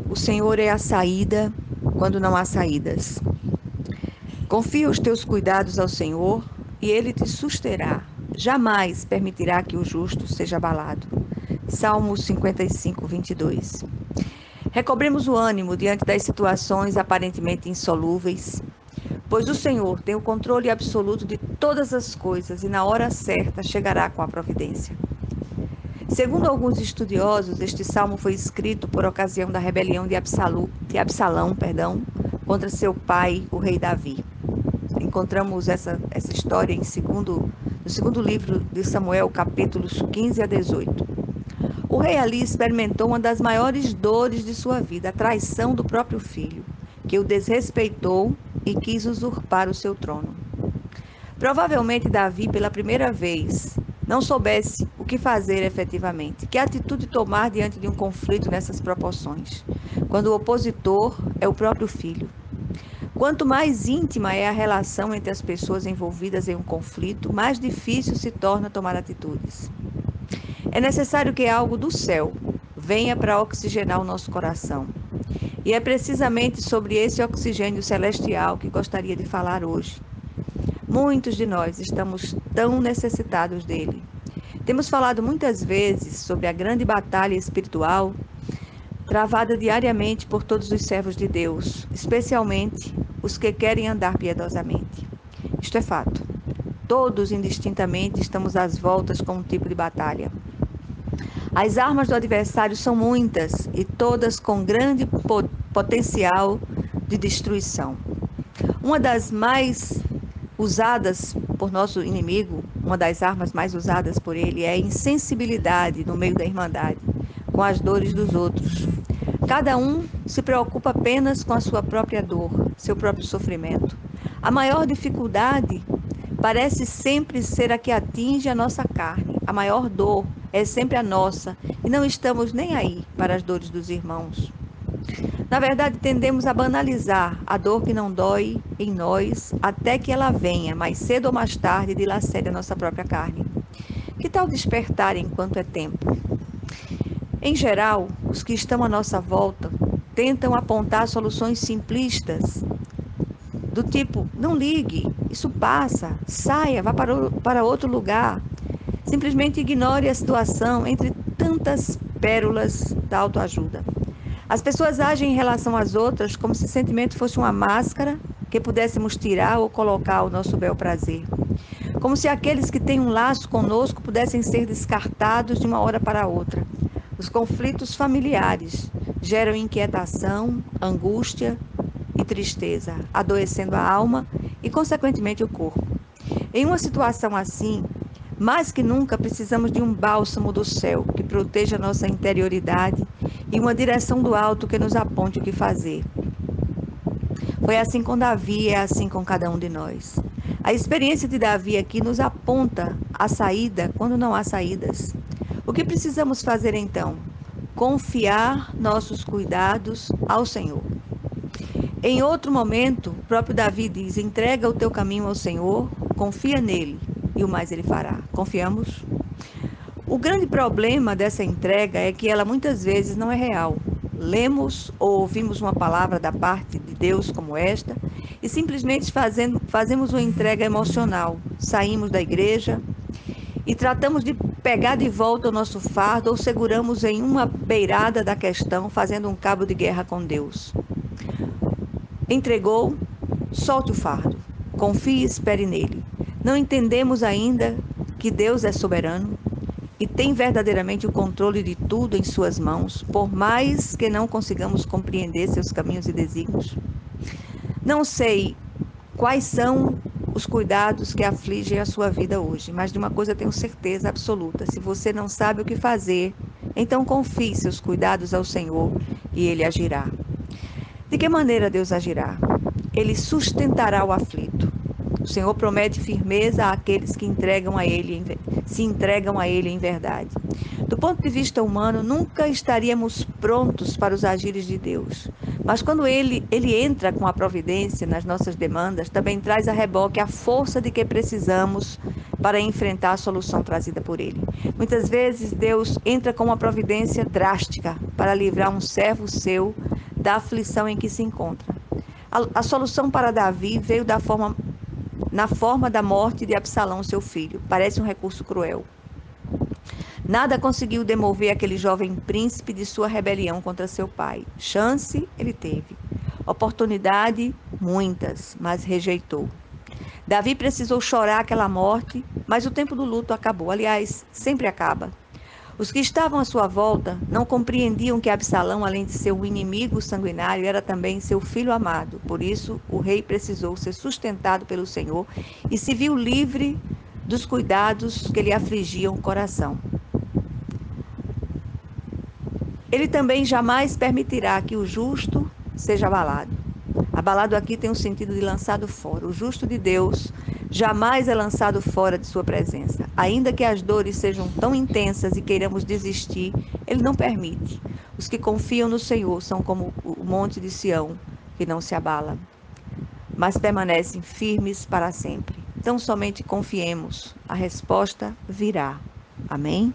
O Senhor é a saída quando não há saídas. Confia os teus cuidados ao Senhor e Ele te susterá. Jamais permitirá que o justo seja abalado. Salmo 55, 22. Recobremos o ânimo diante das situações aparentemente insolúveis, pois o Senhor tem o controle absoluto de todas as coisas e na hora certa chegará com a providência. Segundo alguns estudiosos, este salmo foi escrito por ocasião da rebelião de Absalão, contra seu pai, o rei Davi. Encontramos essa história no segundo livro de Samuel, capítulos 15 a 18. O rei ali experimentou uma das maiores dores de sua vida, a traição do próprio filho, que o desrespeitou e quis usurpar o seu trono. Provavelmente Davi, pela primeira vez, não soubesse o que fazer efetivamente, que atitude tomar diante de um conflito nessas proporções, quando o opositor é o próprio filho. Quanto mais íntima é a relação entre as pessoas envolvidas em um conflito, mais difícil se torna tomar atitudes. É necessário que algo do céu venha para oxigenar o nosso coração. E é precisamente sobre esse oxigênio celestial que gostaria de falar hoje. Muitos de nós estamos tão necessitados dele. Temos falado muitas vezes sobre a grande batalha espiritual travada diariamente por todos os servos de Deus, especialmente os que querem andar piedosamente. Isto é fato. Todos, indistintamente, estamos às voltas com um tipo de batalha. As armas do adversário são muitas e todas com grande potencial de destruição. Uma das mais usadas por nosso inimigo, uma das armas mais usadas por ele é a insensibilidade no meio da irmandade, com as dores dos outros. Cada um se preocupa apenas com a sua própria dor, seu próprio sofrimento. A maior dificuldade parece sempre ser a que atinge a nossa carne. A maior dor é sempre a nossa e não estamos nem aí para as dores dos irmãos. Na verdade, tendemos a banalizar a dor que não dói em nós até que ela venha, mais cedo ou mais tarde, e dilacere a nossa própria carne. Que tal despertar enquanto é tempo? Em geral, os que estão à nossa volta tentam apontar soluções simplistas, do tipo, não ligue, isso passa, saia, vá para outro lugar. Simplesmente ignore a situação entre tantas pérolas da autoajuda. As pessoas agem em relação às outras como se sentimento fosse uma máscara que pudéssemos tirar ou colocar ao nosso bel prazer. Como se aqueles que têm um laço conosco pudessem ser descartados de uma hora para outra. Os conflitos familiares geram inquietação, angústia e tristeza, adoecendo a alma e, consequentemente, o corpo. Em uma situação assim, mais que nunca precisamos de um bálsamo do céu que proteja nossa interioridade e uma direção do alto que nos aponte o que fazer. Foi assim com Davi e é assim com cada um de nós. A experiência de Davi aqui nos aponta a saída quando não há saídas. O que precisamos fazer então? Confiar nossos cuidados ao Senhor. Em outro momento, o próprio Davi diz: entrega o teu caminho ao Senhor, confia nele e o mais ele fará. Confiamos? O grande problema dessa entrega é que ela muitas vezes não é real. Lemos ou ouvimos uma palavra da parte de Deus como esta e simplesmente fazemos uma entrega emocional. Saímos da igreja e tratamos de pegar de volta o nosso fardo ou seguramos em uma beirada da questão, fazendo um cabo de guerra com Deus. Entregou, solte o fardo. Confie e espere nele. Não entendemos ainda que Deus é soberano e tem verdadeiramente o controle de tudo em suas mãos, por mais que não consigamos compreender seus caminhos e desígnios. Não sei quais são os cuidados que afligem a sua vida hoje, mas de uma coisa tenho certeza absoluta: se você não sabe o que fazer, então confie seus cuidados ao Senhor e Ele agirá. De que maneira Deus agirá? Ele sustentará o aflito. O Senhor promete firmeza àqueles que se entregam a Ele em verdade. Do ponto de vista humano, nunca estaríamos prontos para os agires de Deus. Mas quando Ele entra com a providência nas nossas demandas, também traz a reboque a força de que precisamos para enfrentar a solução trazida por ele. Muitas vezes Deus entra com uma providência drástica para livrar um servo seu da aflição em que se encontra. A solução para Davi veio na forma da morte de Absalão, seu filho. Parece um recurso cruel. Nada conseguiu demover aquele jovem príncipe de sua rebelião contra seu pai. Chance ele teve. Oportunidade, muitas, mas rejeitou. Davi precisou chorar aquela morte, mas o tempo do luto acabou. Aliás, sempre acaba. Os que estavam à sua volta não compreendiam que Absalão, além de ser um inimigo sanguinário, era também seu filho amado. Por isso, o rei precisou ser sustentado pelo Senhor e se viu livre dos cuidados que lhe afligiam o coração. Ele também jamais permitirá que o justo seja abalado. Abalado aqui tem o sentido de lançado fora. O justo de Deus jamais é lançado fora de sua presença. Ainda que as dores sejam tão intensas e queiramos desistir, Ele não permite. Os que confiam no Senhor são como o monte de Sião, que não se abala, mas permanecem firmes para sempre. Então somente confiemos, a resposta virá. Amém?